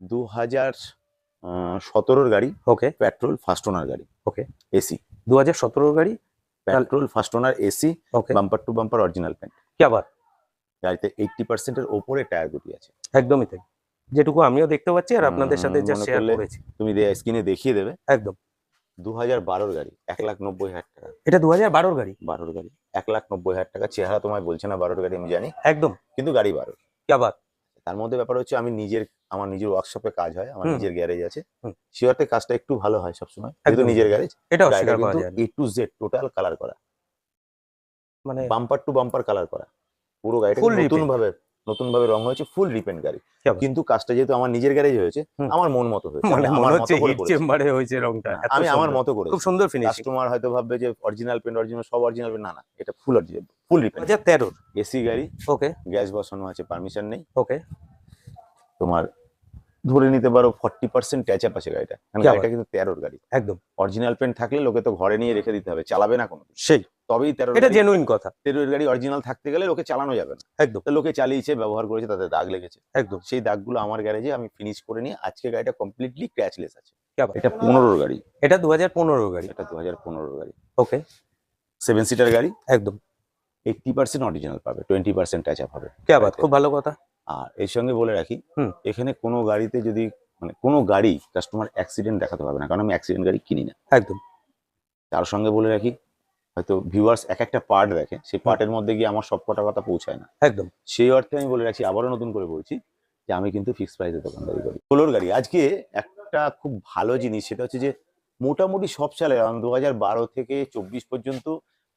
2017 গাড়ি, ওকে petrol first ওনার গাড়ি, ওকে AC, 2017 গাড়ি, petrol first owner AC, okay bumper to bumper original paint. কি আবার গাড়িতে 80% এর ওপরে টায়ার গুটি আছে। একদমই তাই, যেটুকু আমিও দেখতে পাচ্ছি আর আপনাদের সাথে যা মনে শেয়ার করলে করেছি। তুমি স্ক্রিনে দেখিয়ে দেবে। একদম 2012 গাড়ি, 1,90,000 টাকা। এটা 2012 গাড়ি। 12 গাড়ি 1,90,000 টাকা। চেহারা তোমায় বলছে না 12 গাড়ি, আমি জানি, একদম কিন্তু গাড়ি 12। কি আবার তার মধ্যে ব্যাপার হচ্ছে আমার নিজের ওয়ার্কশপে কাজ হয়, আমার হুম, নিজের গ্যারেজ আছে, হুম। শিওরতে কাজটা একটু ভালো হয় সবসময়, যেহেতু একদমই নিজের তাই। গ্যারেজ। এটা গাড়িটা অস্বীকার করা কিন্তু যায় না। এ টু জেড টোটাল কালার করা, মানে বাম্পার টু বাম্পার কালার করা, পুরো গাড়িটা ফুল নতুন ভাবে রং হয়েছে, ফুল রিপেন্ট গাড়ি। কি আবার কিন্তু কাজটা যেহেতু আমার নিজের গ্যারেজে হয়েছে, হুম। আমার মন মতো হয়েছে, মানে আমি মনে আমার হচ্ছে মতো করে হিট করেছি। চেম্বারে হয়েছে রংটা, না, এত আমি আমার সুন্দর, মতো করেছি। খুব সুন্দর ফিনিশিং। কাস্টমার হয়তো ভাববে যে অরিজিনাল পেন্ট, সব অরিজিনাল পেন্ট, না, এটা ফুল অরিজিনাল, ফুল রিপেন্ট। 2013 এসি গাড়ি, ওকে গ্যাস বসানো আছে, পারমিশন নেই। ওকে তোমার ধরে নিতে পারো 40% ট্যাচ আপ আছে গাড়িটা, কারণ কি আবার গাড়িটা কিন্তু 13 গাড়ি। একদম অরিজিনাল পেন্ট থাকলে লোকে তো ঘরে নিয়ে রেখে দিতে হবে, চালাবে না কোনো, সেই, তবেই 13 এটা গাড়ি। জেনুইন কথা। 13 গাড়ি অরিজিনাল থাকতে গেলে লোকে চালানো যাবে না। একদম তো লোকে চালিয়েছে, ব্যবহার করেছে, তাতে দাগ লেগেছে। একদম সেই দাগগুলো আমার গ্যারেজে আমি ফিনিশ করে নিয়ে আজকে গাড়িটা কমপ্লিটলি ক্র্যাচলেস আছে। কি আবার এটা 15 গাড়ি, এটা 2015 গাড়ি, এটা 2015 গাড়ি, ওকে 7 সিটার গাড়ি। একদম 80% অরিজিনাল পাবে, 20% টাচ আপ হবে। কি আবার খুব ভালো কথা। আর এর সঙ্গে বলে রাখি, হুম। এখানে কোনো গাড়িতে যদি কোনো গাড়ি কাস্টমার অ্যাক্সিডেন্ট দেখাতে পারবে না, কারণ আমি অ্যাক্সিডেন্ট গাড়ি কিনি না। একদম তার সঙ্গে বলে রাখি, হয়তো ভিউয়ার্স এক একটা পার্ট দেখে, সেই পার্টের মধ্যে গিয়ে আমার সব কটা কথা পৌঁছায় না। একদম সেই অর্থে আমি বলে রাখছি, আবারও নতুন করে বলছি, যে আমি কিন্তু ফিক্স প্রাইসে দোকানদারি করি। সোলোর গাড়ি আজকে একটা খুব ভালো জিনিস, সেটা হচ্ছে যে মোটামুটি সব সালে 2012 থেকে 24 পর্যন্ত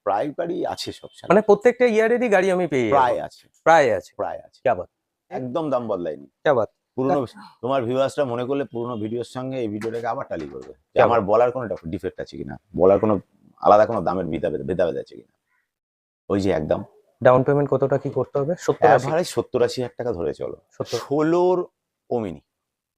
প্রায় গাড়ি আছে সব সালে, মানে প্রত্যেকটা ইয়ারেরই গাড়ি আমি পেয়ে প্রায় যাবো। আছে, প্রায় আছে প্রায় আছে, কি আবার একদম দাম বদলায়নি। কি আবার পুরনো, তোমার ভিউয়ার্সরা মনে করলে পুরনো ভিডিওর সঙ্গে এই ভিডিওটাকে আবার টালি করবে, যে কেমন? আমার বলার কোনো ডিফেক্ট আছে কিনা, বলার কোনো আলাদা কোনো দামের ভেদাভেদ আছে কিনা। ওই যে একদম ডাউন পেমেন্ট কতটা কি করতে হবে? 70-80 অ্যাভারেজ 70-80 হাজার টাকা ধরে চলো। 16 ওমিনি,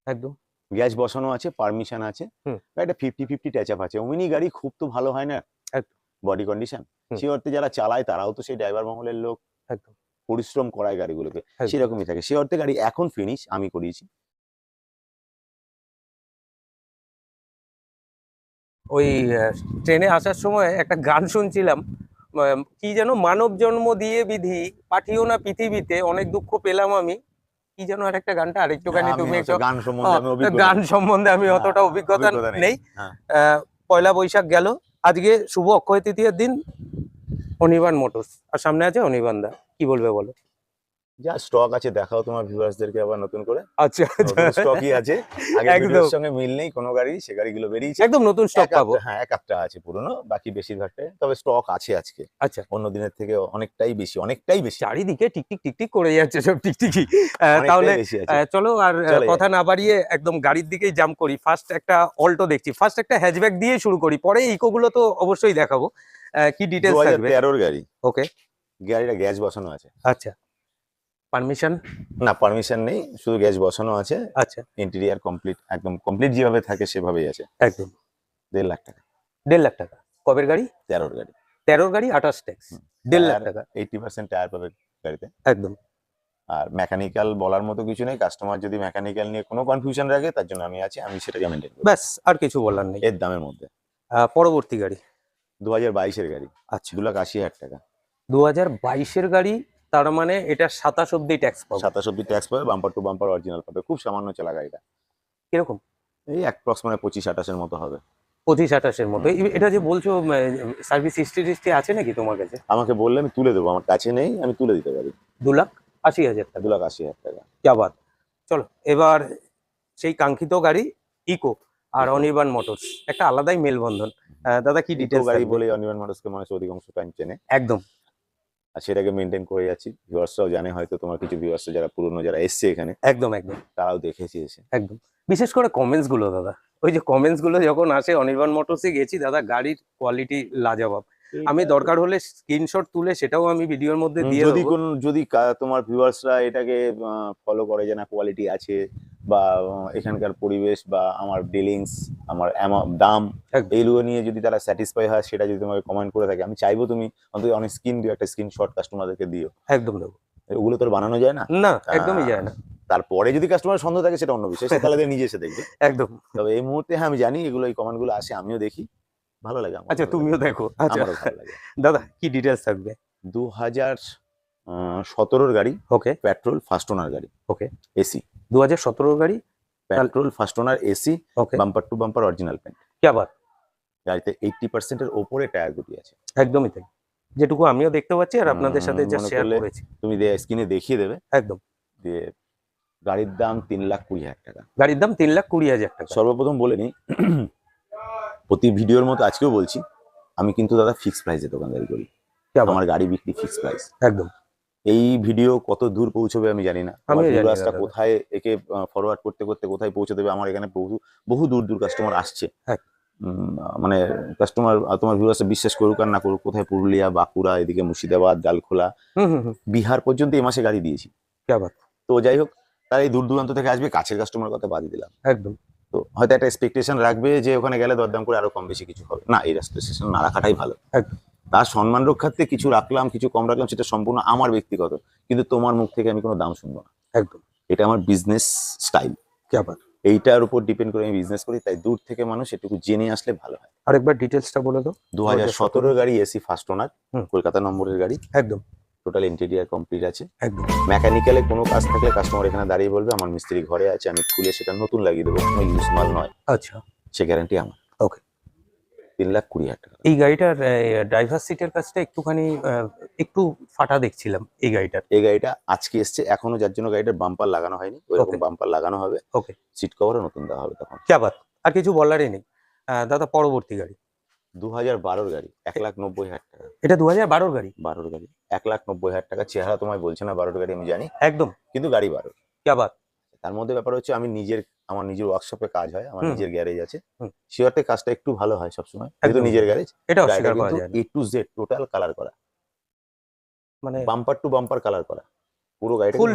একদম গ্যাস বসানো আছে, পারমিশন আছে, হুম। গাড়িটা 50-50 টাচ আপ আছে। ওমিনি গাড়ি খুব তো ভালো হয় না একদম বডি কন্ডিশন, হুম। সে অর্থে যারা চালায় তারাও তো সেই ড্রাইভার মহলের লোক, একদম পরিশ্রম করায় গাড়িগুলোকে, একদম। সেরকমই থাকে। সে অর্থে গাড়ি এখন ফিনিশ আমি করিয়েছি। ওই ট্রেনে আসার সময় একটা গান শুনছিলাম, কি যেন, মানব জন্ম দিয়ে বিধি পাঠিও না পৃথিবীতে, অনেক দুঃখ পেলাম আমি, কি যেন আর একটা গানটা, আরেকটুখানি আমি তুমি একটু। অবশ্য গান সম্বন্ধে আমি অভিজ্ঞ গান নই। সম্বন্ধে আমি অতটা অভিজ্ঞতা নেই। হ্যাঁ। পয়লা বৈশাখ গেল, আজকে শুভ অক্ষয় তৃতীয়ার দিন, অনির্বাণ মোটরস, আর সামনে আছে অনির্বাণ দা, কি বলবে বলো? যা স্টক আছে দেখাও তোমার ভিউয়ার্সদেরকে আবার নতুন করে। আচ্ছা নতুন স্টকই আছে, আগের একদম ভিডিওর সঙ্গে মিল নেই কোনো গাড়ি, সে গাড়িগুলো বেরিয়েছে। একদম নতুন স্টক পাবো। হ্যাঁ, এক একটা আছে পুরনো, বাকি বেশিরভাগটাই, তবে স্টক আছে আজকে আচ্ছা, অন্য দিনের থেকে অনেকটাই বেশি, অনেকটাই বেশি, চারিদিকে টিকটিক টিকটিক করে যাচ্ছে সব টিকটিকি। অনেকটাই তাহলে বেশি আছে। চলো আর চলে কথা না বাড়িয়ে একদম গাড়ির দিকেই জাম্প করি। ফার্স্ট একটা অল্টো দেখছি, ফার্স্ট একটা হ্যাচব্যাক দিয়ে শুরু করি, পরে ইকো গুলো তো অবশ্যই দেখাবো। কি ডিটেলস থাকবে? 2013 গাড়ি, ওকে গাড়িটা গ্যাস বসানো আছে। আচ্ছা, পারমিশন? না, পারমিশন নেই, শুধু গ্যাস বসানো আছে। আচ্ছা, ইন্টেরিয়ার কমপ্লিট, একদম কমপ্লিট যেভাবে থাকে সেভাবেই আছে। একদম 1.5 লাখ টাকা। 1.5 লাখ টাকা। কবের গাড়ি? 13 গাড়ি, 13 গাড়ি, 28 ট্যাক্স, 1.5 লাখ টাকা। 80% টায়ার পাবে গাড়িতে। একদম আর মেকানিক্যাল বলার মতো কিছু নেই, কাস্টমার যদি মেকানিক্যাল নিয়ে কোনো কনফিউশন রাখে তার জন্য আমি আছি, আমি সেটাকে মেনটেন করি ব্যাস, আর কিছু বলার নেই। এর দামের মধ্যে। পরবর্তী গাড়ি 2022-এর গাড়ি, আচ্ছা, 2,80,000 টাকা। 2022-এর গাড়ি, তার মানে এটা 27 অব্দি ট্যাক্স পাবো। 27 অব্দি ট্যাক্স পাবে, বাম্পার টু বাম্পার অরিজিনাল পাবে, খুব সামান্য চলা গাড়িটা, কিরকম? এই অ্যাপ্রক্সিমেট 25-28-এর মতো হবে। 25-28-এর মতো। এটা যে বলছো, সার্ভিস হিস্ট্রি আছে নাকি তোমার কাছে? আমাকে বললে আমি তুলে দেবো, আমার কাছে নেই, আমি তুলে দিতে পারি। 2,80,000 টাকা। 2,80,000 টাকা। क्या बात। চলো এবার সেই কাঙ্ক্ষিত গাড়ি ইকো আর অনির্বাণ মোটরস, একটা আলাদাই মেলবন্ধন। দাদা কি ইকো ডিটেলস গাড়ি থাকবে? বলে অনির্বাণ মানুষকে মানুষ অধিকাংশ টাইম চেনে, একদম আর সেটাকে মেনটেন করে যাচ্ছি। ভিউয়ার্সরাও জানে, হয়তো তোমার কিছু ভিউয়ার্স যারা পুরনো, যারা এসছে এখানে, একদম একদম তারাও দেখেছি এসে। একদম। বিশেষ করে কমেন্টস গুলো দাদা, ওই যে কমেন্টস গুলো যখন আসে, অনির্বাণ মোটরসে গেছি দাদা, গাড়ির কোয়ালিটি লাজবাব। আমি দরকার হলে স্ক্রিনশট তুলে সেটাও আমি ভিডিওর মধ্যে দিয়ে যদি দেবো। যদি তোমার ভিউয়ার্সরা এটাকে ফলো করে যে না কোয়ালিটি আছে, বা এখানকার পরিবেশ বা আমার ডিলিংস, আমার দাম, একদম এইগুলো নিয়ে যদি তারা স্যাটিসফাই হয়, সেটা যদি তোমাকে কমেন্ট করে থাকে, আমি চাইবো তুমি অন্তত একটা স্ক্রিনশট কাস্টমারদেরকে দিও। একদম দেবো। ওগুলো তো আর বানানো যায় না। না, একদমই যায় না। তারপরে যদি কাস্টমার সন্দেহ থাকে সেটা অন্য বিষয়, সে তাহলে নিজে এসে দেখবে। একদম। তবে এই মুহূর্তে হ্যাঁ আমি জানি এগুলো, এই কমেন্ট গুলো আসে, আমিও দেখি, ভালো লাগে আমার, আচ্ছা, তুমিও দেখো? আচ্ছা আমারও ভালো লাগে। দাদা, কি ডিটেলস থাকবে? 2017 গাড়ি, ওকে পেট্রোল ফার্স্ট ওনার গাড়ি, ওকে। এসি, 2017 গাড়ি, petrol first owner AC, okay. Bumper to bumper original paint. क्या बात। গাড়িতে 80% এর ওপরে টায়ার গুটি আছে। একদমই তাই, যেটুকু আমিও দেখতে পাচ্ছি আর আপনাদের সাথে যা মনে শেয়ার করলে করেছি। তুমি স্ক্রিনে দেখিয়ে দেবে। একদম। দিয়ে গাড়ির দাম 3,20,000 টাকা। গাড়ির দাম 3,20,000 টাকা। সর্বপ্রথম বলে নিই, প্রতি ভিডিওর মতো আজকেও বলছি, আমি কিন্তু দাদা ফিক্স প্রাইসে দোকানদারি করি। क्या बात। আমার গাড়ি বিক্রি ফিক্স প্রাইস। একদম। এই ভিডিও কত দূর পৌঁছবে আমি জানি না, আমার আমিও জানি না ভিউয়ার্সটা দাদা। কোথায় একে ফরওয়ার্ড করতে করতে কোথায় পৌঁছে দেবে। আমার এখানে বহু বহু দূর দূর কাস্টমার আসছে। হ্যাঁ। মানে কাস্টমার, তোমার ভিউয়ার্স বিশ্বাস করুক আর না করুক, কোথায় পুরুলিয়া, বাঁকুড়া, এদিকে মুর্শিদাবাদ, ডালখোলা, বিহার পর্যন্ত এই মাসে গাড়ি দিয়েছি। क्या बात। তো যাই হোক, তারা এই দূর দূরান্ত থেকে আসবে, কাছের কাস্টমার কথা বাদ দিলাম। একদম। তো হয়তো একটা এক্সপেকটেশন রাখবে যে ওখানে গেলে দরদাম করে আরো কম বেশি কিছু হবে না, এই এক্সপেকটেশন না রাখাটাই ভালো। একদম। তার সম্মান রক্ষার্থে কিছু রাখলাম, কিছু কম রাখলাম, সেটা সম্পূর্ণ আমার ব্যক্তিগত, কিন্তু তোমার মুখ থেকে আমি কোনো দাম শুনবো না। একদম। এটা আমার বিজনেস স্টাইল। क्या बात। এইটার উপর ডিপেন্ড করে আমি বিজনেস করি, তাই দূর থেকে মানুষ একটু জেনে আসলে ভালো হয়। আরেকবার ডিটেলসটা বলে দাও। 2017 গাড়ি, এসি ফার্স্ট ওনার, কলকাতা নম্বরের গাড়ি, একদম। টোটাল ইন্টেরিয়ার কমপ্লিট আছে। একদম। মেকানিক্যালে কোনো কাজ থাকলে কাস্টমার এখানে দাঁড়িয়ে বলবে আমার মিস্ত্রি ঘরে আছে, আমি খুলে সেটা নতুন লাগিয়ে দেবো, কোনো ইউজ মাল নয়, আচ্ছা। সে গ্যারান্টি আমার। ওকে। 3,20,000 টাকা। এই গাড়িটার ড্রাইভার সিটের কাছটা একটুখানি একটু ফাটা দেখছিলাম এই গাড়িটার। এই গাড়িটা আজকে এসছে এখনো, যার জন্য গাড়িটার বাম্পার লাগানো হয়নি, ওইরকম Okay. বাম্পার লাগানো হবে। ওকে। সিট কভারও নতুন দেওয়া হবে তখন। क्या बात। আর কিছু বলারই নেই। দাদা, পরবর্তী গাড়ি। 2012 গাড়ি, 1,90,000 টাকা। এটা 2012 গাড়ি। 12 গাড়ি, 1,90,000 টাকা। চেহারা তোমায় বলছে না 12 গাড়ি, আমি জানি, একদম। কিন্তু গাড়ি 12। क्या बात। তার মধ্যে ব্যাপার হচ্ছে আমার নিজের ওয়ার্কশপে কাজ হয়, আমার হুম। নিজের গ্যারেজ আছে, হুম। শিওরতে কাজটা একটু ভালো হয় সবসময়, যেহেতু একদম। নিজের গ্যারেজ। এটা গাড়িটা অস্বীকার করা কিন্তু যায় না। A to Z total colour করা, মানে বাম্পার টু বাম্পার কালার করা, পুরো গাড়িটা Full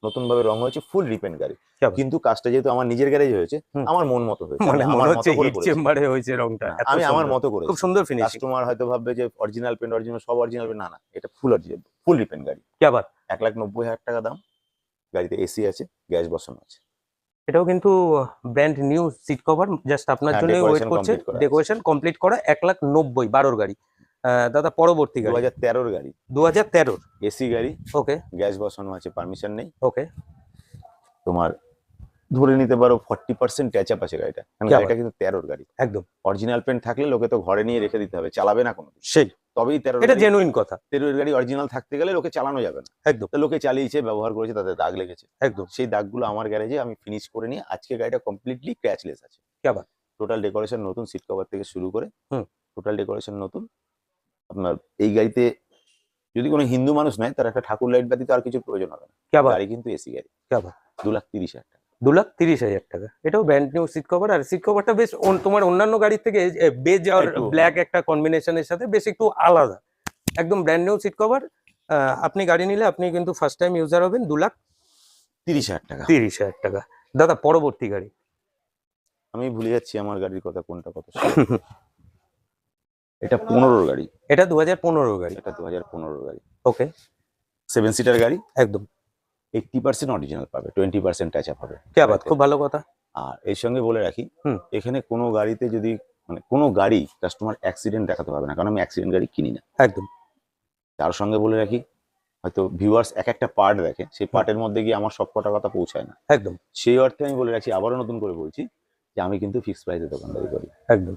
নতুন ভাবে রং হয়েছে, ফুল রিপেন্ট গাড়ি। क्या बात। কিন্তু কাজটা যেহেতু আমার নিজের গ্যারেজে হয়েছে, হুম। আমার মন মতো হয়েছে, মানে আমি মনে আমার হচ্ছে মতো করে হিট করেছি। চেম্বারে হয়েছে রংটা। না, এত আমি আমার সুন্দর। মতো করেছি। খুব সুন্দর ফিনিশিং। কাস্টমার হয়তো ভাববে যে অরিজিনাল পেন্ট, সব অরিজিনাল পেন্ট, না না, এটা ফুল অরিজিনাল, ফুল রিপেন্ট গাড়ি। क्या बात। 1,90,000 টাকা দাম। গাড়িতে এসি আছে, গ্যাস বসানো আছে। এটাও কিন্তু brand new seat cover, just আপনার হ্যাঁ, জন্য ওয়েট decoration করছে। complete করা আছে। ডেকোরেশন কমপ্লিট করা। 1,90,000, 12 গাড়ি। দাদা, পরবর্তী গাড়ি। 2013 গাড়ি, 2013। এসি গাড়ি, ওকে গ্যাস বসানো আছে, পারমিশন নেই। ওকে। তোমার ধরে নিতে পারো 40% ট্যাচ আপ আছে গাড়িটা, কারণ क्या গাড়িটা কিন্তু 13 গাড়ি। একদম। অরিজিনাল পেন্ট থাকলে লোকে তো ঘরে নিয়ে রেখে দিতে হবে, চালাবে না কোনো, সেই তবেই 13 এটা গাড়ি। জেনুইন কথা। 13 গাড়ি অরিজিনাল থাকতে গেলে লোকে চালানো যাবে না। একদম। তো লোকে চালিয়েছে, ব্যবহার করেছে, তাদের দাগ লেগেছে। একদম। সেই দাগগুলো আমার গ্যারেজে আমি ফিনিশ করে নিয়ে আজকে গাড়িটা কমপ্লিটলি ক্র্যাচলেস আছে। क्या बात। টোটাল ডেকোরেশন নতুন, সিট কভার থেকে শুরু করে হুম। টোটাল ডেকোরেশন নতুন। আপনার এই গাড়িতে যদি কোনো হিন্দু মানুষ নেয়, তার একটা ঠাকুর লাইট ব্যতীত আর কিছু প্রয়োজন হবে না। क्या बात। গাড়ি কিন্তু এসি গাড়ি। क्या बात। 2,30,000 টাকা। 2,30,000 টাকা। এটাও ব্র্যান্ড নিউ সিট কভার। আর সিট কভারটা বেশ তোমার অন্যান্য গাড়ির থেকে বেজ আর একটু, ব্ল্যাক একটা কম্বিনেশনের সাথে বেশ একটু আলাদা। একদম ব্র্যান্ড নিউ সিট কভার। আপনি গাড়ি নিলে আপনি কিন্তু ফার্স্ট টাইম ইউজার হবেন। 30,000 টাকা। 2,30,000 টাকা। দাদা, পরবর্তী গাড়ি। আমি ভুলে যাচ্ছি আমার গাড়ির কথা, কোনটা কত সাল। এটা 15 গাড়ি। এটা 2015 গাড়ি। এটা 2015 গাড়ি। ওকে। 7 সিটার গাড়ি। একদম। 80% অরিজিনাল পাবে, 20% টাচ আপ হবে। क्या बात। খুব ভালো কথা। আর এর সঙ্গে বলে রাখি, হুম। এখানে কোনো গাড়িতে যদি কোনো গাড়ি কাস্টমার অ্যাক্সিডেন্ট দেখাতে পারবে না, কারণ আমি অ্যাক্সিডেন্ট গাড়ি কিনি না। একদম। তার সঙ্গে বলে রাখি, হয়তো ভিউয়ার্স এক একটা পার্ট দেখে, সেই পার্টের মধ্যে গিয়ে আমার সবকটা কথা পৌঁছায় না। একদম। সেই অর্থে আমি বলে রাখছি, আবারও নতুন করে বলছি, যে আমি কিন্তু ফিক্সড প্রাইসে দোকানদারি করি। একদম।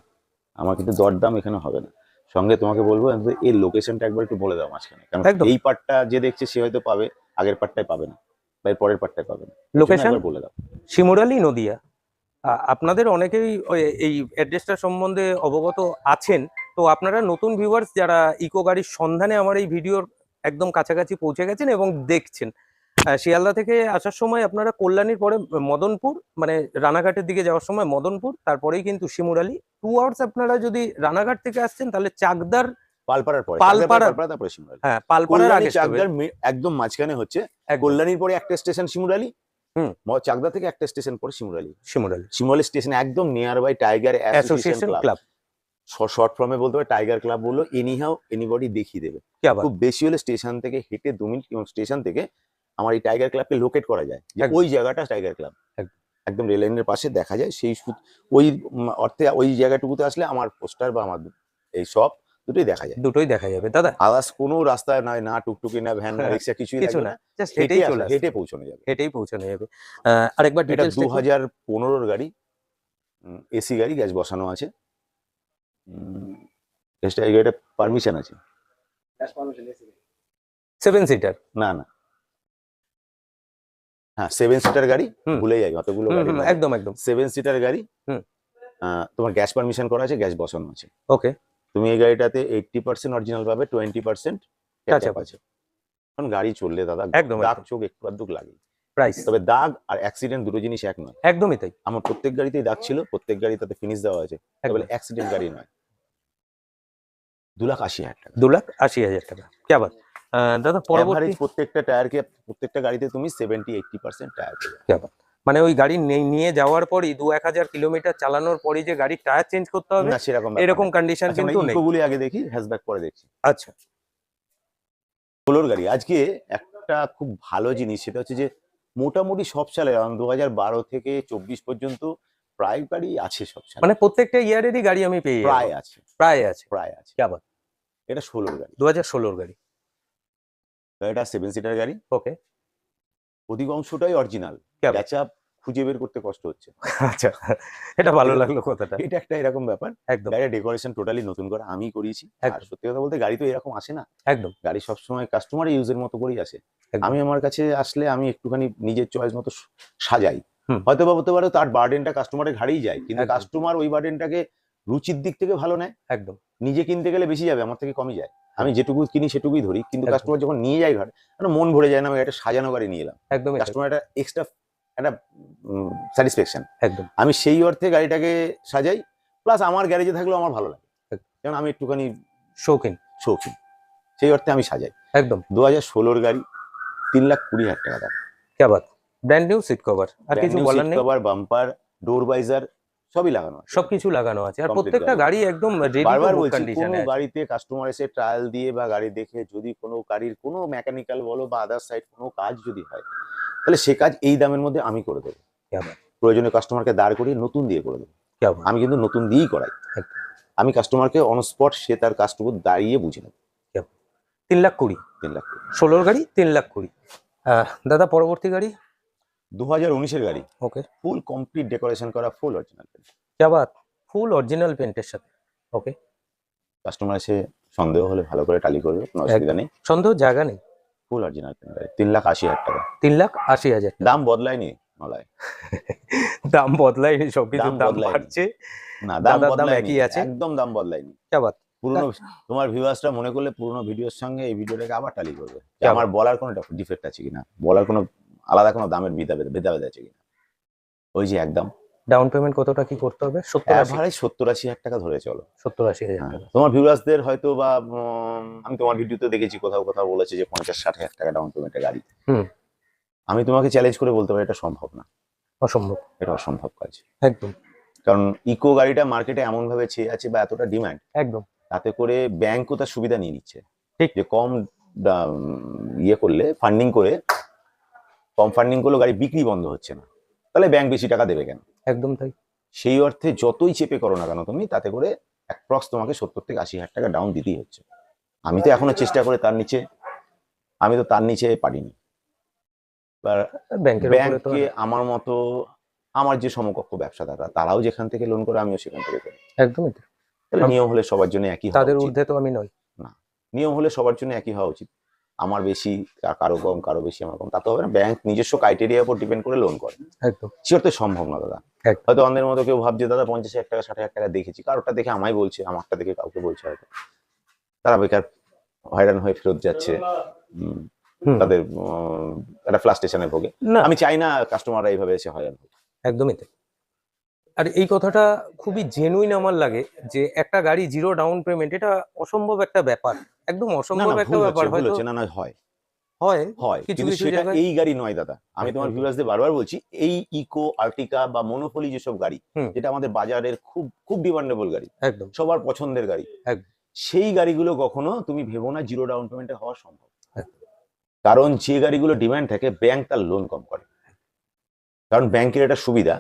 আমার কিন্তু দরদাম এখানে হবে না। সঙ্গে তোমাকে বলবো, এই লোকেশনটা একবার একটু বলে দাও মাঝখানে, কারণ একদম। এই পার্টটা যে দেখছে সে হয়তো পাবে, আগের পার্টটাই পাবে না, বা এর পরের পার্টটাই পাবে না। লোকেশন একবার বলে দাও। শিমুরালি, নদিয়া। আপনাদের অনেকেই এই অ্যাড্রেসটা সম্বন্ধে অবগত আছেন। তো আপনারা নতুন ভিউয়ার্স যারা ইকো গাড়ির সন্ধানে আমার এই ভিডিওর একদম কাছাকাছি পৌঁছে গেছেন এবং দেখছেন, শিয়ালদা থেকে আসার সময় আপনারা কল্যাণীর পরে মদনপুর, মানে রানাঘাটের দিকে যাওয়ার সময় মদনপুর, তারপরেই কিন্তু শিমুরালি। 2 আওয়ার্স আপনারা যদি রানাঘাট থেকে আসছেন, তাহলে চাকদার, পালপাড়ার পরে, তারপরে শিমুরালি। হ্যাঁ, পালপাড়ার কল্যাণী আগে চাকদার একদম মাঝখানে হচ্ছে কল্যাণীর পরে একটা স্টেশন শিমুরালি। চাকদা থেকে একটা স্টেশন পরে শিমুরালি। শিমুরালি স্টেশন একদম nearby tiger association club. Short ফর্মে বলতে হবে টাইগার ক্লাব বললো, এনিহাউ এনিবডি দেখিয়ে দেবে। খুব বেশি হলে স্টেশন থেকে হেঁটে 2 মিনিট, এবং স্টেশন থেকে আমার এই টাইগার ক্লাবকে লোকেট করা যায়, যে একদম। ওই জায়গাটা টাইগার ক্লাব, একদম। একদম রেল লাইনের পাশে দেখা যায়। সেই ওই অর্থে ওই জায়গাটুকুতে আসলে আমার পোস্টার বা আমার এই শপ দুটোই দেখা যায়। দুটোই দেখা যাবে দাদা। আদার্স কোনো রাস্তায় নয়, না টুকটুকি, না ভ্যান, না রিক্সা, কিছুই কিছু লাগবে না, না। জাস্ট হেঁটে হেঁটেই চলে আসতে হেঁটে হবে। পৌঁছানো যাবে। হেঁটেই পৌঁছানো যাবে। আরেকবার এটা ডিটেলস 2015 গাড়ি, এসি গাড়ি, গ্যাস বসানো আছে। এই গাড়িটা পারমিশন আছে? 7 সিটার। না না, হ্যাঁ 7 সিটার গাড়ি, হুম। ভুলে যাই অতগুলো গাড়ি। একদম একদম। 7 সিটার গাড়ি। হুম। তোমার গ্যাস পারমিশন করা আছে, গ্যাস বসানো আছে। ওকে। তুমি এই গাড়িটাতে 80% অরিজিনাল পাবে, 20% টাচ টাচ আপ আছে। কারণ গাড়ি চললে দাদা একদম দাগ একদম। চোখ একটু আধটু লাগে। প্রাইস তবে দাগ আর অ্যাক্সিডেন্ট দুটো জিনিস এক নয়। একদমই তাই। আমার প্রত্যেক গাড়িতেই দাগ ছিল, প্রত্যেক গাড়িতে ফিনিশ দেওয়া আছে, একদম। তবে অ্যাক্সিডেন্ট গাড়ি নয়। 2,80,000 টাকা। 2,80,000 টাকা। क्या बात। দাদা পরবর্তী এভারেজ প্রত্যেকটা টায়ারকে, প্রত্যেকটা গাড়িতে তুমি 70-80% টায়ার পেয়ে যাবে। क्या बात। মানে ওই গাড়ি নিয়ে যাওয়ার পরই 2-1000 কিলোমিটার চালানোর পরই যে গাড়ির টায়ার চেঞ্জ করতে হবে না সেরকম ব্যাপার এরকম নেই। কন্ডিশন আচ্ছা, আমরা কিন্তু নেই। ইকোগুলি আগে দেখি, হ্যাশব্যাক পরে দেখছি। আচ্ছা। সোলোর গাড়ি আজকে একটা খুব ভালো জিনিস, সেটা হচ্ছে যে মোটামুটি সব সালে 2012 থেকে 24 পর্যন্ত প্রায় গাড়ি আছে সব সালে। মানে প্রত্যেকটা ইয়ারেরই গাড়ি আমি পেয়ে যাবো। প্রায় আছে, প্রায় আছে। প্রায় আছে। क्या बात। এটা 16 গাড়ি। 2016 গাড়ি। এটা 7 সিটার গাড়ি। ওকে। অধিকাংশটাই অরিজিনাল। क्या बात। গ্যাচআপ খুঁজে বের করতে কষ্ট হচ্ছে। আচ্ছা, এটা ভালো লাগলো কথাটা। এটা একটা এরকম ব্যাপার। একদম গাড়ির ডেকোরেশন টোটালি নতুন করা আমি করিয়েছি। আর একদম। সত্যি কথা বলতে গাড়ি তো এরকম আসে না। একদম গাড়ি সবসময় কাস্টমার ইউজের মতো করেই আসে। একদম। আমি আমার কাছে আসলে আমি একটুখানি নিজের চয়েস মতো সাজাই। হুম। হয়তো বা হতে পারে তার বার্ডেনটা কাস্টমারের ঘাড়েই যায়, কিন্তু একদম। কাস্টমার ওই বার্ডেনটাকে রুচির দিক থেকে ভালো নেয়। একদম নিজে কিনতে গেলে বেশি যাবে, আমার থেকে কমই যায়। আমি যেটুকু কিনি সেটুকুই ধরি, কিন্তু একদম। কাস্টমার যখন নিয়ে যায় ঘাড়ে, মন ভরে যায় না, আমি একটা সাজানো গাড়ি নিয়ে এলাম। একদমই তাই। কাস্টমার একটা এক্সট্রা একটা স্যাটিসফ্যাকশন। একদম আমি সেই অর্থে গাড়িটাকে সাজাই, প্লাস আমার গ্যারেজে থাকলেও আমার ভালো লাগে, একদম। কারণ আমি একটুখানি শৌখিন। শৌখিন, সেই অর্থে আমি সাজাই। একদম। 2016 গাড়ি, 3,20,000 টাকা দাম। क्या बात। ব্র্যান্ড নিউ সিট কভার, আর কিছু বলার নেই। কভার, বাম্পার, ডোর বাইজার সবই লাগানো আছে। সবকিছু লাগানো আছে, আর Complete প্রত্যেকটা গাড়ি একদম রেডি টু বারবার বুক বলছি, কন্ডিশনে কোনো আছে। গাড়িতে কাস্টমার এসে ট্রায়াল দিয়ে বা গাড়ি দেখে যদি কোনো গাড়ির কোনো মেকানিক্যাল বলো বা আদার সাইড কোনো কাজ যদি হয়, তাহলে সে কাজ এই দামের মধ্যে আমি করে দেবো। क्या बात। প্রয়োজনে কাস্টমারকে দাঁড় করিয়ে নতুন দিয়ে করে দেবো। क्या बात। আমি কিন্তু নতুন দিয়েই করাই। একদম। আমি কাস্টমারকে অন স্পট সে তার কাজটুকু দাঁড়িয়ে বুঝে নেবে। 3,20,000। 3,20,000। 16 গাড়ি 3,20,000। দাদা পরবর্তী গাড়ি 2019-এর গাড়ি, ওকে। ফুল কমপ্লিট ডেকোরেশন করা, ফুল অরিজিনাল। क्या बात। ফুল অরিজিনাল পেন্টের সাথে। ওকে। কাস্টমার এসে সন্দেহ হলে ভালো করে টালি করবে, কোনো অসুবিধা নেই। সন্দেহ জায়গা নেই। ফুল অরিজিনাল গাড়ি, 3,80,000 টাকা। 3,80,000 দাম বদলায়নি নলায়, দাম বদলায়নি, সবকিছুর দাম বদলায়নি। বাড়ছে। না দাম দাদার দাম বদলায়নি, একই আছে। একদম দাম বদলায়নি। क्या बात। পুরনো তোমার ভিউয়ার্সরা মনে করলে পুরনো ভিডিওর সঙ্গে এই ভিডিওটাকে আবার টালি করবে, যে क्या আমার बात। বলার কোনো ডিফেক্ট আছে কিনা, বলার কোনো আলাদা কোনো দামের ভেদাভেদ আছে কিনা। ওই যে একদম ডাউন পেমেন্ট কতটা কি করতে হবে? 70-80। এভারেজ 70-80,000 টাকা ধরে চলো। 70-80,000 হ্যাঁ, টাকা। তোমার ভিউয়ার্সদের হয়তো বা আমি তোমার ভিডিওতে দেখেছি কোথাও কোথাও বলেছে যে 50-60,000 টাকা ডাউন পেমেন্টে গাড়ি। হুম। আমি তোমাকে চ্যালেঞ্জ করে বলতে পারি এটা সম্ভব না, অসম্ভব। এটা অসম্ভব কাজ। একদম কারণ ইকো গাড়িটা মার্কেটে এমন ভাবে ছেয়ে আছে বা এতটা ডিমান্ড, একদম। তাতে করে ব্যাংকও তার সুবিধা নিয়ে নিচ্ছে। ঠিক। যে কম ইয়ে করলে, ফান্ডিং করে, কম ফান্ডিং করলে গাড়ি বিক্রি বন্ধ হচ্ছে না, তাহলে ব্যাংক বেশি টাকা দেবে কেন? একদম তাই। সেই অর্থে যতই চেপে করো না কেন তুমি, তাতে করে অ্যাপ্রক্স তোমাকে 70-80,000 টাকা ডাউন দিতেই হচ্ছে। আমি তো এখনো চেষ্টা করে তার নিচে, আমি তো তার নিচে পারিনি। ব্যাংকের উপরে তো ব্যাংকে আমার মতো আমার যে সমকক্ষ ব্যবসাদাররা, তারাও যেখান থেকে লোন করে আমিও সেখান থেকে করি। একদমই তাই। তাহলে নিয়ম হলে সবার জন্য একই হওয়া তাদের উচিত। ঊর্ধ্বে তো আমি নই। না, নিয়ম হলে সবার জন্য একই হওয়া উচিত। আমার বেশি, কারো কম, কারো বেশি, আমার কম, তা তো হবে না। ব্যাংক নিজস্ব ক্রাইটেরিয়ার উপর ডিপেন্ড করে লোন করে, একদম। সে অর্থে সম্ভব না দাদা। একদম। হয়তো অন্যের মতো কেউ ভাবছে দাদা 50,000 টাকা, 60,000 টাকা দেখেছি, কারোরটা দেখে আমায় বলছে, আমারটা দেখে কাউকে বলছে, হয়তো তারা বেকার হয়রান হয়ে ফেরত যাচ্ছে, তাদের একটা ফ্রাস্ট্রেশনে ভোগে। না, আমি চাই না কাস্টমাররা এইভাবে এসে হয়রান হোক। একদমই তাই। আর এই কথাটা খুবই জেনুইন আমার লাগে, যে একটা গাড়ি জিরো ডাউন পেমেন্ট, এটা অসম্ভব একটা ব্যাপার, একদম না অসম্ভব না, একটা ভুল ব্যাপার। হচ্ছে, ভুল হয়তো হচ্ছে, না না, হয় হয় হয়, কিছু কিন্তু কিছু সেটা জায়গায়। এই গাড়ি নয় দাদা। আমি তোমার একদম। ভিউয়ার্সদের বারবার বলছি, এই ইকো, আর্টিকা বা মনোপলি যেসব গাড়ি, হুম। যেটা আমাদের বাজারের খুব খুব ডিমান্ডেবল গাড়ি, একদম সবার পছন্দের গাড়ি, একদম। সেই গাড়িগুলো কখনো তুমি ভেবো না জিরো ডাউন পেমেন্টে হওয়া সম্ভব। কারণ যে গাড়িগুলো ডিমান্ড থাকে ব্যাংক তার লোন কম করে। কারণ ব্যাংকের একটা সুবিধা,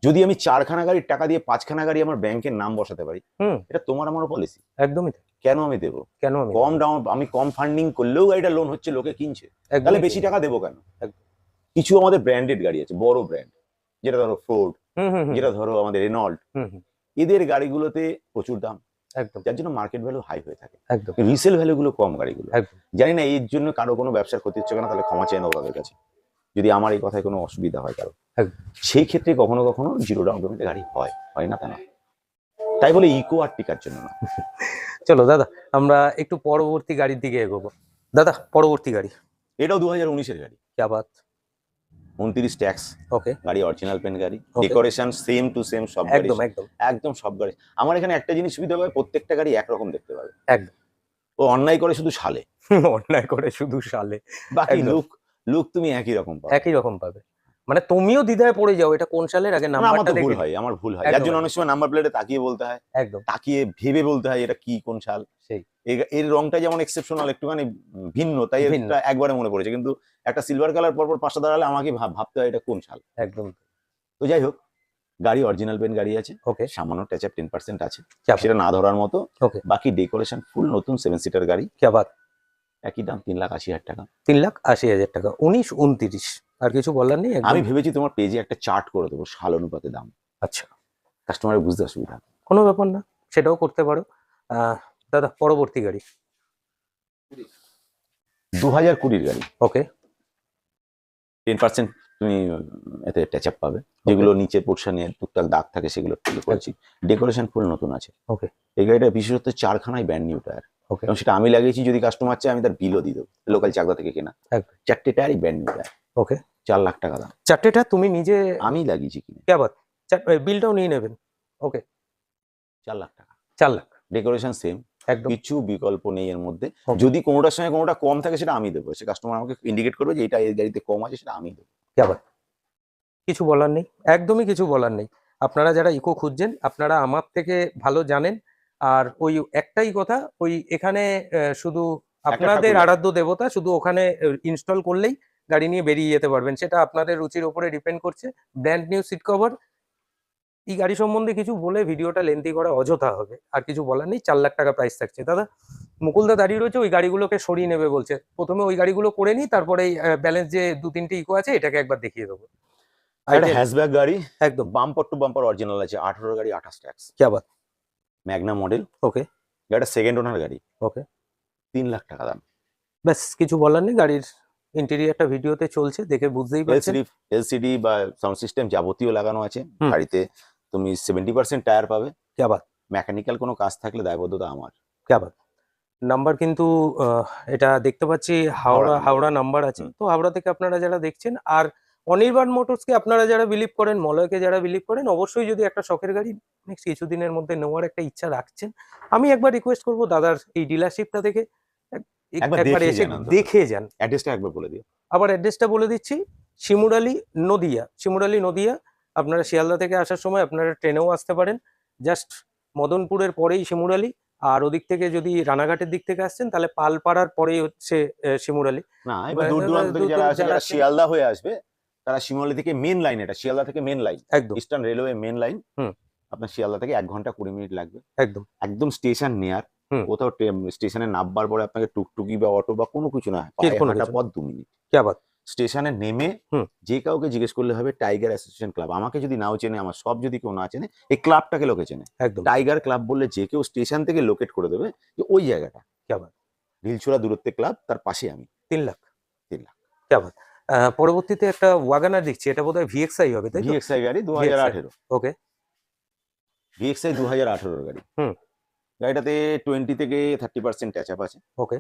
যদি আমি 4খানা গাড়ির টাকা দিয়ে 5খানা গাড়ি আমার ব্যাংকের নাম বসাতে পারি, হুম, এটা তোমার আমারও পলিসি, একদমই তাই। কেন আমি দেবো? কেন আমি কম ডাউন, আমি কম ফান্ডিং করলেও গাড়িটা লোন হচ্ছে, লোকে কিনছে, তাহলে বেশি টাকা দেবো কেন? একদম। কিছু আমাদের ব্র্যান্ডেড গাড়ি আছে, বড় ব্র্যান্ড, যেটা ধরো ফোর্ড, হুম হুম হুম যেটা ধরো আমাদের রেনল্ট, হুম হুম, এদের গাড়িগুলোতে প্রচুর দাম, একদম যার জন্য মার্কেট ভ্যালু হাই হয়ে থাকে, একদম রিসেল ভ্যালু গুলো কম গাড়িগুলো। একদম। জানি না এর জন্য কারো কোনো ব্যবসার ক্ষতি হচ্ছে কিনা, তাহলে ক্ষমা চেয়ে নেবো তাদের কাছে যদি আমার এই কথায় কোনো অসুবিধা হয় কারো। একদম। সেই ক্ষেত্রে কখনো কখনো জিরো ডাউন পেমেন্টে গাড়ি হয় না তা না, তাই বলে ইকো আর টিকার জন্য না। চলো দাদা, আমরা একটু পরবর্তী গাড়ির দিকে এগোবো। দাদা, পরবর্তী গাড়ি এটাও 2019-এর গাড়ি, क्या बात। 29 ট্যাক্স ওকে, গাড়ি, অরিজিনাল পেন গাড়ি, Okay. Decoration same to same, সব গাড়ি একদম একদম একদম সব গাড়ি। আমার এখানে একটা জিনিস সুবিধা হবে, প্রত্যেকটা গাড়ি একরকম দেখতে পাবে। একদম। ও অন্যায় করে শুধু সালে, অন্যায় করে শুধু সালে, বাকি একদম। লুক লুক তুমি একই রকম পাবে। একই রকম পাবে। মানে তুমিও দ্বিধায় পড়ে যাও এটা কোন সালের, আগে না, আমার নাম্বারটা তো ভুল দেখে। হয়, আমার ভুল হয়, একদম, যার জন্য একদম। অনেক সময় নাম্বার প্লেটে তাকিয়ে বলতে হয়, একদম তাকিয়ে ভেবে বলতে হয় এটা কি কোন সাল। সেই এর রংটা যেমন এক্সেপশনাল, একটুখানি ভিন্ন, তাই ভিন্ন। এটা একবারে মনে পড়েছে, কিন্তু একটা সিলভার কালার পরপর পাঁচটা দাঁড়ালে আমাকে ভাবতে হয় এটা কোন সাল। একদম। তো যাই হোক, গাড়ি অরিজিনাল পেন গাড়ি আছে, ওকে, সামান্য টাচ আপ 10% আছে, क्या बात। সেটা না ধরার মতো। ওকে, বাকি ডেকোরেশন ফুল নতুন 7 সিটার গাড়ি, क्या बात। একই দাম 3,80,000 টাকা। 3,80,000 টাকা, 19-29, আর কিছু বলার নেই একদম। আমি ভেবেছি তোমার পেজে একটা চার্ট করে দেবো সাল অনুপাতে দাম, আচ্ছা, কাস্টমারের বুঝতে অসুবিধা। কোনো ব্যাপার না, সেটাও করতে পারো। দাদা, পরবর্তী গাড়ি 2020-এর গাড়ি, ওকে 10% তুমি এতে টাচ আপ পাবে, যেগুলো নিচের পোর্শনে টুকটাক দাগ থাকে সেগুলো করেছি। ডেকোরেশন ফুল নতুন আছে। ওকে এই গাড়িটা বিশেষত 4খানায় ব্র্যান্ড নিউ টায়ার, ওকে, এবং সেটা আমি লাগিয়েছি, যদি কাস্টমার চায় আমি তার বিলও দিয়ে দেবো, লোকাল চাকদা থেকে কেনা, একদম। 4টে টায়ারই ব্র্যান্ড নিউ টায়ার, ওকে, 4 লাখ টাকা দাম, চারটেটা তুমি নিজে, আমি লাগিয়েছি কিনে, क्या बात। বিলটাও নিয়ে নেবেন। ওকে, 4 লাখ টাকা, 4 লাখ, ডেকোরেশন সেম, একদম। কিছু বিকল্প নেই এর মধ্যে। Okay. যদি কোনোটার সঙ্গে কোনোটা কম থাকে সেটা আমি দেবো, সে কাস্টমার আমাকে ইন্ডিকেট করবে যে এটা এই গাড়িতে কম আছে, সেটা আমি দেবো। क्या बात। কিছু বলার নেই, একদমই কিছু বলার নেই। আপনারা যারা ইকো খুঁজছেন, আপনারা আমার থেকে ভালো জানেন। আর ওই একটাই কথা, ওই এখানে শুধু আপনাদের ঠাকুর। আরাধ্য দেবতা, শুধু ওখানে ইনস্টল করলেই গাড়ি নিয়ে বেরিয়ে যেতে পারবেন, সেটা আপনাদের রুচির উপরে ডিপেন্ড করছে। ব্র্যান্ড নিউ সিট কভার, এই গাড়ি সম্বন্ধে কিছু বলে ভিডিওটা লেন্থি করা অযথা হবে, আর কিছু বলার নেই। 4 লাখ টাকা প্রাইস থাকছে। দাদা, মুকুলদা দাঁড়িয়ে রয়েছে, ওই গাড়িগুলোকে সরিয়ে নেবে বলছে। প্রথমে ওই গাড়িগুলো করে নিই, তারপরে ব্যালেন্স যে 2-3টে ইকো আছে এটাকে একবার দেখিয়ে দেবো। একটা হ্যাশব্যাক গাড়ি, একদম, বাম্পার টু বাম্পার অরিজিনাল আছে, 18 গাড়ি 28 ট্যাক্স, क्या बात। ম্যাগনা মডেল, ওকে গাড়িটা সেকেন্ড ওনার গাড়ি, ওকে, 3 লাখ টাকা দাম। ব্যাস কিছু বলার নেই। গাড়ির ইন্টেরিয়রটা ভিডিওতে চলছে, দেখে বুঝতেই পারছেন। এলসিডি বা সাউন্ড সিস্টেম যাবতীয় লাগানো আছে হুম। গাড়িতে। তুমি 70% টায়ার পাবে, क्या बात, মেকানিক্যাল কোনো কাজ থাকলে দায়বদ্ধতা আমার। क्या बात। নাম্বার কিন্তু এটা দেখতে পাচ্ছি হাওড়া হাওড়া নাম্বার আছে। হুম। তো হাওড়া থেকে আপনারা যারা দেখছেন, আর অনির্বাণ মোটরসকে আপনারা যারা বিলিভ করেন, মলয়কে যারা বিলিভ করেন, অবশ্যই যদি একটা শখের গাড়ি নেক্সট কিছুদিনের মধ্যে নেওয়ার একটা ইচ্ছা রাখছেন, আমি একবার রিকোয়েস্ট করবো দাদার এই ডিলারশিপটা থেকে একবার একবার দেখে এসে যান অন্তত। দেখে যান। অ্যাড্রেসটা একবার বলে দিও। আবার অ্যাড্রেসটা বলে দিচ্ছি, শিমুরালী নদিয়া, শিমুরালী নদিয়া। আপনারা শিয়ালদা থেকে আসার সময় আপনারা ট্রেনেও আসতে পারেন, জাস্ট মদনপুরের পরেই শিমুরালী। আর ওদিক থেকে যদি রানাঘাটের দিক থেকে আসছেন, তাহলে পালপাড়ার পরেই হচ্ছে শিমুরালী। না, এবার বা- দূর দূরান্ত থেকে যারা আসে, যারা যারা আসে- শিয়ালদা হয়ে আসবে, তারা শিমুরালী থেকে মেন লাইন, এটা শিয়ালদা থেকে মেন লাইন, একদম ইস্টার্ন রেলওয়ে মেন লাইন। হুম। আপনার শিয়ালদা থেকে 1 ঘন্টা 20 মিনিট লাগবে, একদম একদম স্টেশন নেয়ার। হুম। কোথাও স্টেশনে নামবার পরে আপনাকে টুকটুকি বা অটো বা কোনো কিছু না, কোনো হাঁটা কিছু না। পথ 2 মিনিট। क्या बात। স্টেশনে নেমে হুম। যে কাউকে জিজ্ঞেস করলে হবে টাইগার অ্যাসোসিয়েশন ক্লাব। আমাকে যদি নাও চেনে, আমার সব যদি কেউ না চেনে, এই ক্লাবটাকে লোকে চেনে। একদম টাইগার ক্লাব বললে যে কেউ স্টেশন থেকে লোকেট করে দেবে যে ওই জায়গাটা, क्या बात। ঢিলছোড়া দূরত্বে ক্লাব, তার পাশে আমি। 3 লাখ, 3 লাখ। क्या बात। পরবর্তীতে একটা ওয়াগানার দেখছি, এটা বোধহয় ভিএক্সআই হবে, তাই তো? ভিএক্সআই গাড়ি 2018, ওকে ভিএক্সআই 2018 গাড়ি। হুম। গাড়িটাতে 20 থেকে 30% টাচ আপ আছে, ওকে,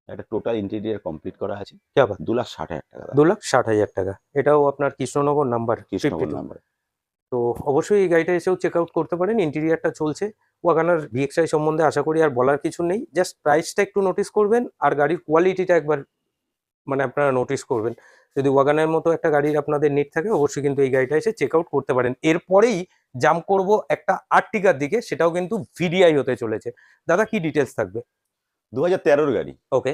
একটা টোটাল ইন্টেরিয়ার কমপ্লিট করা আছে, क्या बात। 2,60,000 টাকা দাম, 2,60,000 টাকা। এটাও আপনার কৃষ্ণনগর নাম্বার কৃষ্ণনগর 52। নাম্বার। তো অবশ্যই এই গাড়িটা এসেও চেক আউট করতে পারেন, ইন্টেরিয়ারটা চলছে। ওয়াগানার ভিএক্সআই সম্বন্ধে আশা করি আর বলার কিছু নেই, জাস্ট প্রাইসটা একটু নোটিস করবেন, আর গাড়ির কোয়ালিটিটা একবার মানে আপনারা নোটিস করবেন। যদি ওয়াগানের মতো একটা গাড়ির আপনাদের নিড থাকে, অবশ্যই কিন্তু এই গাড়িটা এসে চেক আউট করতে পারেন। এরপরেই জাম্প করব একটা আর্টিকার দিকে, সেটাও কিন্তু ভিডিআই হতে চলেছে। দাদা, কি ডিটেলস থাকবে? 2013 গাড়ি, ওকে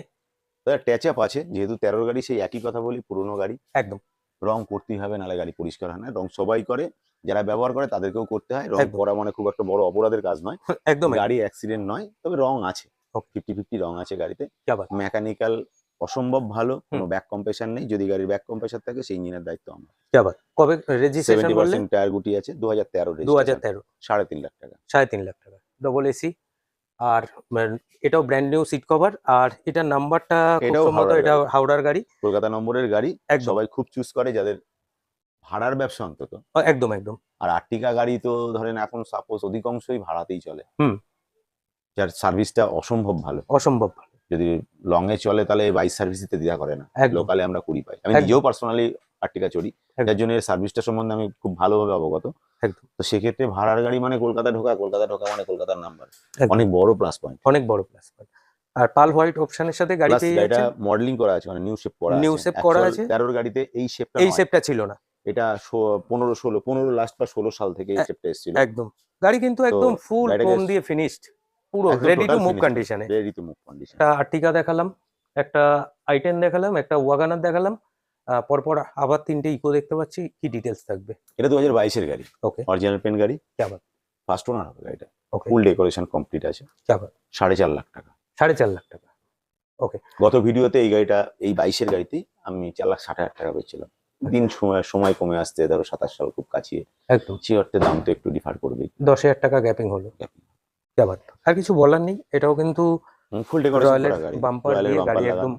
ট্যাচ আপ আছে, যেহেতু 13 গাড়ি, সেই একই কথা বলি, পুরোনো গাড়ি, একদম রং করতেই হবে, নাহলে গাড়ি পরিষ্কার হয় না। রং সবাই করে, যারা ব্যবহার করে তাদেরকেও করতে হয়। রং একদম করা মানে খুব একটা বড় অপরাধের কাজ নয়, একদম গাড়ি অ্যাক্সিডেন্ট নয়, তবে রং আছে, Okay. 50-50 রং আছে গাড়িতে। কি আবার মেকানিক্যাল অসম্ভব ভালো, কোনো হুম। ব্যাক কম্প্রেসার নেই, যদি গাড়ির ব্যাক কম্প্রেসার থাকে সেই ইঞ্জিনের দায়িত্ব আমার। কি আবার কবে রেজিস্ট্রেশন বললেন? 70% টায়ার গুটি আছে, 2013 রেজিস্ট্রেশন, 2013, 3.5 লাখ টাকা। 3.5 লাখ টাকা, ডবল এসি। আর এটাও ব্র্যান্ড নিউ সিট কভার। আর এটার নাম্বারটা খুব এটাও সম্ভবত হাওড়ার এটা গাড়ি। হাওড়ার গাড়ি। কলকাতা নম্বরের গাড়ি, একদম সবাই খুব চুজ করে যাদের ভাড়ার ব্যবসা অন্তত। একদম একদম আর আর্টিকা গাড়ি তো ধরেন এখন সাপোজ অধিকাংশই ভাড়াতেই চলে, হুম। যার সার্ভিসটা অসম্ভব ভালো। অসম্ভব ভালো। যদি লং এ চলে তাহলে 22 সার্ভিস দিতে দ্বিধা করে না, একদম লোকালে আমরা 20 পাই। আমি একদম। নিজেও পার্সোনালি আর্টিকা চড়ি, একদম। যার জন্য এর সার্ভিসটা সম্বন্ধে আমি খুব ভালোভাবে অবগত। একদম তো সেক্ষেত্রে ভাড়ার গাড়ি মানে কলকাতা ঢোকা, কলকাতা ঢোকা মানে কলকাতার নাম্বার, একদম। অনেক বড় প্লাস পয়েন্ট। অনেক বড় প্লাস পয়েন্ট। আর পাল হোয়াইট অপশনের সাথে গাড়ি প্লাস পেয়ে গাড়িটা যাচ্ছেন। মডেলিং করা আছে, মানে নিউ শেপ করা আছে। নিউ শেপ করা আছে। 13 গাড়িতে এই শেপটা এই নয়, শেপটা ছিল না। এটা 15 লাস্ট বা 16 সাল থেকে এই শেপটা এসেছিল। একদম। গাড়ি কিন্তু তো একদম ফুল গাড়িটাকে ক্রোম দিয়ে ফিনিশড, পুরো একদম ready to total move finish কন্ডিশনে। Ready to move condition. একটা আর্টিকা দেখালাম, একটা i10 দেখালাম, একটা ওয়াগানার দেখালাম। পরপর আবার 3টে ইকো দেখতে পাচ্ছি। কি ডিটেলস থাকবে? এটা 2022 এর গাড়ি, ওকে। অরিজিনাল পেন গাড়ি, কি আবার ফার্স্ট ওনার হবে গাড়িটা, ওকে। ফুল ডেকোরেশন কমপ্লিট আছে। কি আবার 4.5 লাখ টাকা। 4.5 লাখ টাকা। ওকে। গত ভিডিওতে এই গাড়িটা, এই 22 এর গাড়িতেই আমি 4,60,000 টাকা পেয়েছিলাম। দিন সময় কমে আসতে, ধরো 27 সাল খুব কাছিয়ে, একদম সে অর্থে দাম তো একটু ডিফার করবেই। 10,000 টাকা গ্যাপিং হলো। কি আবার আর কিছু বলার নেই। এটাও কিন্তু ফুল ডেকোরেশন রয়্যালের করা গাড়ি, বাম্পার রয়্যালের দিয়ে বাম্পার গাড়ি লাগানো। একদম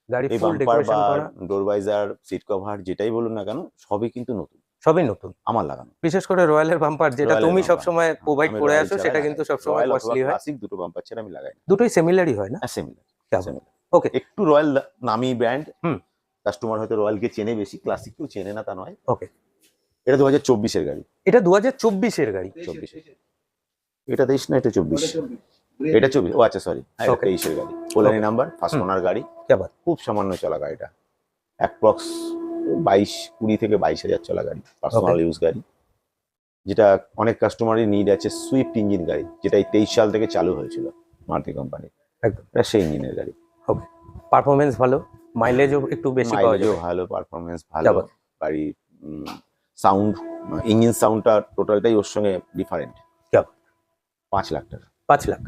গাড়ি এই ফুল বাম্পার ডেকোরেশন বা করা। ডোর ভাইজার, সিট কভার যেটাই বলুন না কেন, সবই কিন্তু নতুন, সবই নতুন। আমার লাগানো। বিশেষ করে রয়্যালের বাম্পার, যেটা রয়্যালের তুমি বাম্পার। সবসময় প্রোভাইড আমি করে রয়্যাল আসো, ছাড়া সেটা লাগাই কিন্তু না। সবসময় রয়্যাল অথবা কস্টলি হয়। ক্লাসিক, দুটো বাম্পার ছাড়া আমি লাগাই না। দুটোই সিমিলারই হয় না? সিমিলার। ওকে। একটু রয়্যাল নামি ব্র্যান্ড, হুম। কাস্টমার হয়তো রয়্যালকে চেনে বেশি, ক্লাসিককেও চেনে না তা নয়। ওকে। এটা 2024 এর গাড়ি। এটা 2024 এর গাড়ি। 24 এটা 23 না, এটা 24। এটা 24, ও আচ্ছা সরি, এটা Okay. 23 এর গাড়ি, কল্যাণী Okay. নাম্বার, ফার্স্ট হুম। ওনার গাড়ি। কি আবার খুব সামান্য চলা গাড়িটা, অ্যাপ্রক্স 20 থেকে 22,000 চলা গাড়ি, পার্সোনাল ইউজ গাড়ি, যেটা অনেক কাস্টমারই নিড আছে। সুইফট ইঞ্জিন গাড়ি, যেটা এই 23 সাল থেকে চালু হয়েছিল মারুতি কোম্পানি, একদম। এটা সেই ইঞ্জিনের গাড়ি। ওকে। পারফরমেন্স ভালো, মাইলেজও একটু বেশি পাওয়া মাইলেজও যাবে। ভালো, পারফরমেন্স ভালো, তারপর? গাড়ি সাউন্ড, ইঞ্জিন সাউন্ডটা টোটালটাই ওর সঙ্গে ডিফারেন্ট। তারপর? 5 লাখ টাকা। 5 লাখ।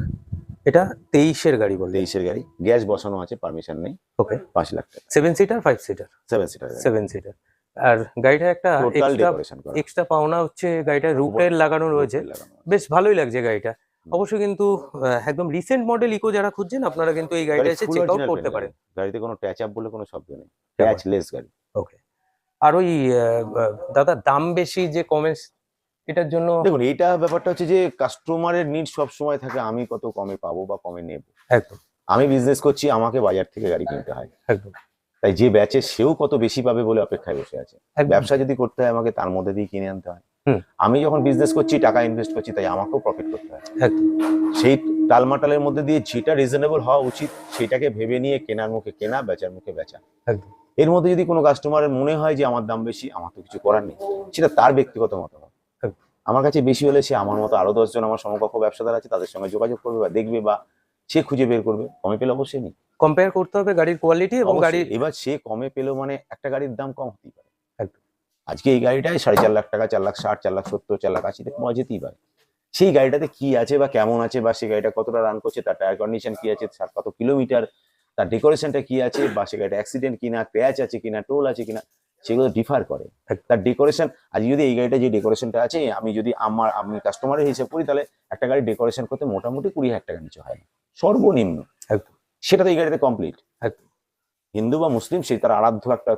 এটা 23 এর গাড়ি বললে? 23 এর গাড়ি, গ্যাস বসানো আছে, পারমিশন নেই। ওকে। 5 লাখ টাকা। 7 সিটার 5 সিটার? 7 সিটার। 7 সিটার। আর গাড়িটা একটা টোটাল ডেকোরেশন করা, এক্সট্রা পাওনা হচ্ছে, গাড়িটা রুটের লাগানো রয়েছে। বেশ ভালোই লাগছে গাড়িটা। অবশ্যই কিন্তু একদম রিসেন্ট মডেল ইকো যারা খুঁজছেন, আপনারা কিন্তু এই গাড়িটা এসে চেক আউট করতে পারেন। গাড়িতে কোনো ট্যাচ আপ বলে কোনো শব্দ নেই, ট্যাচলেস গাড়ি। ওকে। আর ওই দাদা দাম বেশি যে কমেন্টস, এটার জন্য দেখুন, এইটা ব্যাপারটা হচ্ছে যে কাস্টমারের নিড সব সময় থাকে, আমি কত কমে পাবো বা কমে নেব। একদম আমি বিজনেস করছি, আমাকে বাজার থেকে গাড়ি কিনতে হয়, একদম তাই যে ব্যাচে সেও কত বেশি পাবে বলে অপেক্ষায় বসে আছে। একদম। ব্যবসা যদি করতে হয় আমাকে তার মধ্যে দিয়ে কিনে আনতে হয়। হুম। আমি যখন বিজনেস করছি, টাকা ইনভেস্ট করছি, তাই আমাকেও প্রফিট করতে হয়। একদম সেই টালমাটালের মধ্যে দিয়ে যেটা রিজনেবল হওয়া উচিত সেটাকে ভেবে নিয়ে কেনার মুখে কেনা, বেচার মুখে বেচা। একদম এর মধ্যে যদি কোনো কাস্টমারের মনে হয় যে আমার দাম বেশি, আমার তো কিছু করার নেই, সেটা তার ব্যক্তিগত মতামত। একদম। আমার কাছে বেশি হলে সে আমার মতো আরো 10 জন আমার সমকক্ষ ব্যবসাদার আছে, তাদের সঙ্গে যোগাযোগ করবে বা দেখবে, বা সে খুঁজে বের করবে। কমে পেলে অবশ্যই নেই, কম্পেয়ার করতে হবে গাড়ির কোয়ালিটি এবং অবশ্যই। গাড়ির। এবার সে কমে পেলো মানে একটা গাড়ির দাম কম হতেই পারে। একদম। আজকে এই গাড়িটায় 4.5 লাখ টাকা, 4,60,000, 4,70,000, 4,80,000 পাওয়া যেতেই পারে। সেই গাড়িটাতে কি আছে বা কেমন আছে, বা সেই গাড়িটা কতটা রান করছে, তার টায়ার কন্ডিশন কি আছে, তার কত কিলোমিটার, তার ডেকোরেশনটা কি আছে, বা সে গাড়িটা অ্যাক্সিডেন্ট কিনা, ক্র্যাচ আছে কিনা, টোল আছে কিনা, সেগুলো ডিফার করে। তার ডেকোরেশন, আজ যদি এই গাড়িটা যে ডেকোরেশনটা আছে, আমি যদি আমি কাস্টমারের হিসেব করি, তাহলে একটা গাড়ি ডেকোরেশন করতে মোটামুটি 20,000 টাকা নিচে হয় না, সর্বনিম্ন। একদম সেটা তো এই গাড়িতে কমপ্লিট। একদম। হিন্দু বা মুসলিম, সেই তার আরাধ্য একটা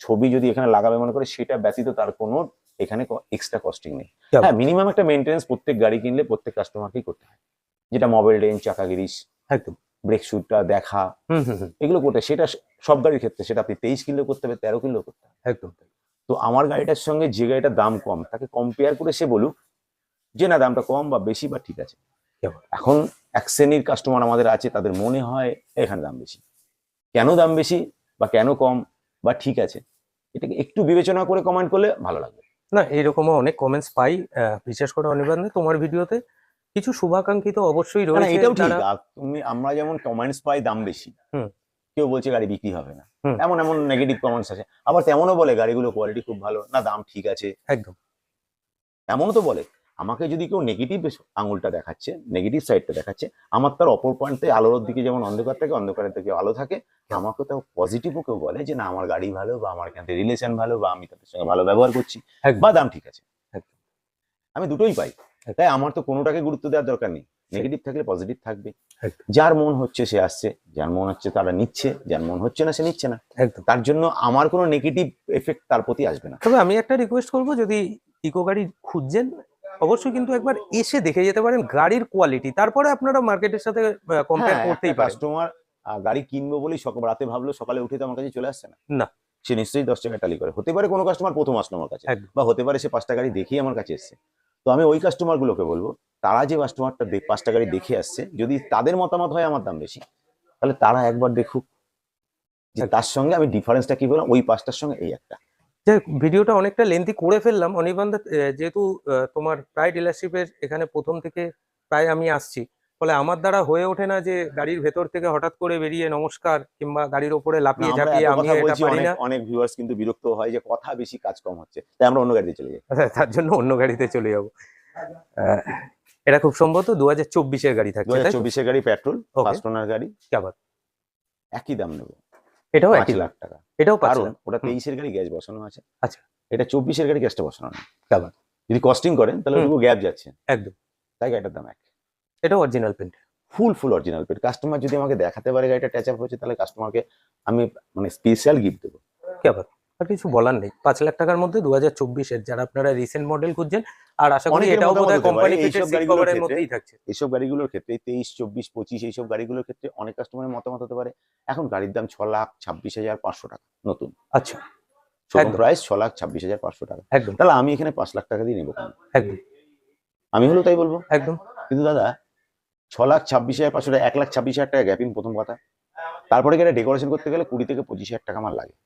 ছবি যদি এখানে লাগাবে মনে করে, সেটা ব্যতীত তার কোনো এখানে এক্সট্রা কস্টিং নেই। হ্যাঁ, মিনিমাম একটা মেনটেন্স প্রত্যেক গাড়ি কিনলে প্রত্যেক কাস্টমারকেই করতে হয়, যেটা মোবাইল রেঞ্জ, চাকা গিরিশ, একদম ব্রেক শুটটা দেখা, হুম হুম হুম এগুলো করতে হয়। সেটা সব গাড়ির ক্ষেত্রে, সেটা আপনি 23 কিলো করতে হবে, 13 কিলো করতে হবে। একদম তো আমার গাড়িটার সঙ্গে যে গাড়িটার দাম কম, তাকে কম্পেয়ার করে সে বলুক যে না, দামটা কম বা বেশি বা ঠিক আছে। এখন এক শ্রেণীর কাস্টমার আমাদের আছে, তাদের মনে হয় এখানে দাম বেশি, কেন দাম বেশি বা কেন কম বা ঠিক আছে, এটাকে একটু বিবেচনা করে কমেন্ট করলে ভালো লাগবে। না, এরকমও অনেক কমেন্টস পাই, বিশেষ করে অনির্বাণ তোমার ভিডিওতে কিছু শুভাকাঙ্ক্ষিত অবশ্যই না, রয়েছে। এটাও ঠিক। যারা আমরা যেমন কমেন্টস পাই দাম বেশি, হুম। কেউ বলছে গাড়ি বিক্রি হবে না, হুম। এমন এমন নেগেটিভ কমেন্টস আছে। আবার তেমনও বলে গাড়িগুলো কোয়ালিটি খুব ভালো, না দাম ঠিক আছে, একদম। এমনও তো বলে। আমাকে যদি কেউ নেগেটিভ আঙুলটা দেখাচ্ছে, নেগেটিভ সাইডটা দেখাচ্ছে, আমার তার অপর পয়েন্টে আলোর দিকে যেমন অন্ধকার থাকে, অন্ধকারের দিকে আলো থাকে, আমাকে তো পজিটিভও কেউ বলে যে না আমার গাড়ি ভালো, বা আমার এখান থেকে রিলেশন ভালো, বা আমি তাদের সঙ্গে ভালো ব্যবহার করছি, একদম। বা দাম ঠিক আছে। একদম। আমি দুটোই পাই, একদম। তাই আমার তো কোনোটাকে গুরুত্ব দেওয়ার দরকার নেই। নেগেটিভ থাকলে পজিটিভ থাকবে। একদম। যার মন হচ্ছে সে আসছে, যার মন হচ্ছে তারা নিচ্ছে, যার মন হচ্ছে না সে নিচ্ছে না। একদম। তার জন্য আমার কোনো নেগেটিভ এফেক্ট তার প্রতি আসবে না। তবে আমি একটা রিকোয়েস্ট করবো, যদি ইকো গাড়ি খুঁজছেন অবশ্যই কিন্তু একবার এসে দেখে যেতে পারেন গাড়ির কোয়ালিটি, তারপরে আপনারা মার্কেটের সাথে কম্পেয়ার হ্যাঁ, করতেই একটা পারেন। কাস্টমার গাড়ি কিনবো বলেই রাতে ভাবলো, সকালে উঠে তো আমার কাছে চলে আসছে না। না। সে নিশ্চয়ই 10 টাকা টালি করে। হতে পারে কোনো কাস্টমার প্রথম আসলো আমার কাছে, একদম। বা হতে পারে সে 5টা গাড়ি দেখেই আমার কাছে এসছে। তো আমি ওই কাস্টমার গুলোকে বলবো, তারা যে কাস্টমারটা 5টা গাড়ি দেখে আসছে, যদি তাদের মতামত হয় আমার দাম বেশি, তাহলে তারা একবার দেখুক যে তার সঙ্গে আমি ডিফারেন্সটা কি বললাম, ওই 5টার সঙ্গে এই একটা। যাই হোক, ভিডিওটা অনেকটা লেন্থি করে ফেললাম অনির্বাণদা, যেহেতু তোমার প্রায় ডিলারশিপের এখানে প্রথম থেকে প্রায় আমি আসছি, ফলে আমার দ্বারা হয়ে ওঠে না যে গাড়ির ভেতর থেকে হঠাৎ করে বেরিয়ে নমস্কার কিংবা গাড়ির ওপরে না, লাফিয়ে আমরা ঝাঁপিয়ে এত আমি কথা এটা বলছি, পারি অনেক না। অনেক ভিউয়ার্স কিন্তু বিরক্ত হয় যে কথা বেশি কাজ কম হচ্ছে, তাই আমরা অন্য গাড়িতে চলে যাই। তার জন্য অন্য গাড়িতে চলে যাবো। এটা খুব সম্ভবত 2024-এর গাড়ি থাকছে, তাই তো? 2024-এর গাড়ি, পেট্রোল, ওকে। ফার্স্ট ওনার গাড়ি, কি আবার একই দাম নেবো, এটাও 5 একই দাম? লাখ টাকা। এটাও 5 কারণ লাখ? ওটা হুম। 23-এর গাড়ি, গ্যাস বসানো আছে। আচ্ছা। এটা 24-এর গাড়ি, গ্যাসটা বসানো নেই। কি আবার যদি কস্টিং করেন তাহলে হুম। ওটুকু গ্যাপ যাচ্ছে, একদম। তাই গাড়িটার দাম এক। এটাও original paint? Full original paid. Customer যদি আমাকে দেখাতে পারে গাড়িটা টাচ আপ হচ্ছে, তাহলে কাস্টমারকে আমি মানে স্পেশাল গিফট দেবো। কি আবার আর কিছু বলার নেই। 5 লাখ টাকার মধ্যে 2024-এর যারা আপনারা রিসেন্ট মডেল খুঁজছেন, আর আশা করি অনেকের এটাও মতামত বোধহয় হতে পারে কোম্পানি ফিটেড এইসব সিট গাড়িগুলোর কভারের ক্ষেত্রে। মধ্যেই থাকছে। এইসব গাড়িগুলোর ক্ষেত্রে 23, 24, 25 এইসব গাড়িগুলোর ক্ষেত্রে অনেক কাস্টমারের মতামত হতে পারে এখন গাড়ির দাম 6,26,500 টাকা নতুন। আচ্ছা। শোরুম একদম। প্রাইস 6,26,500 টাকা। একদম। তাহলে আমি এখানে 5 লাখ টাকা দিয়ে নেবো কেন? একদম। আমি হলেও তাই বলবো। একদম। কিন্তু দাদা 6,26,500 টাকা, 1,26,000 টাকা গ্যাপিং প্রথম কথা। তারপরে কি এটা ডেকোরেশন করতে গেলে 20 থেকে 25,000 টাকা আমার লাগে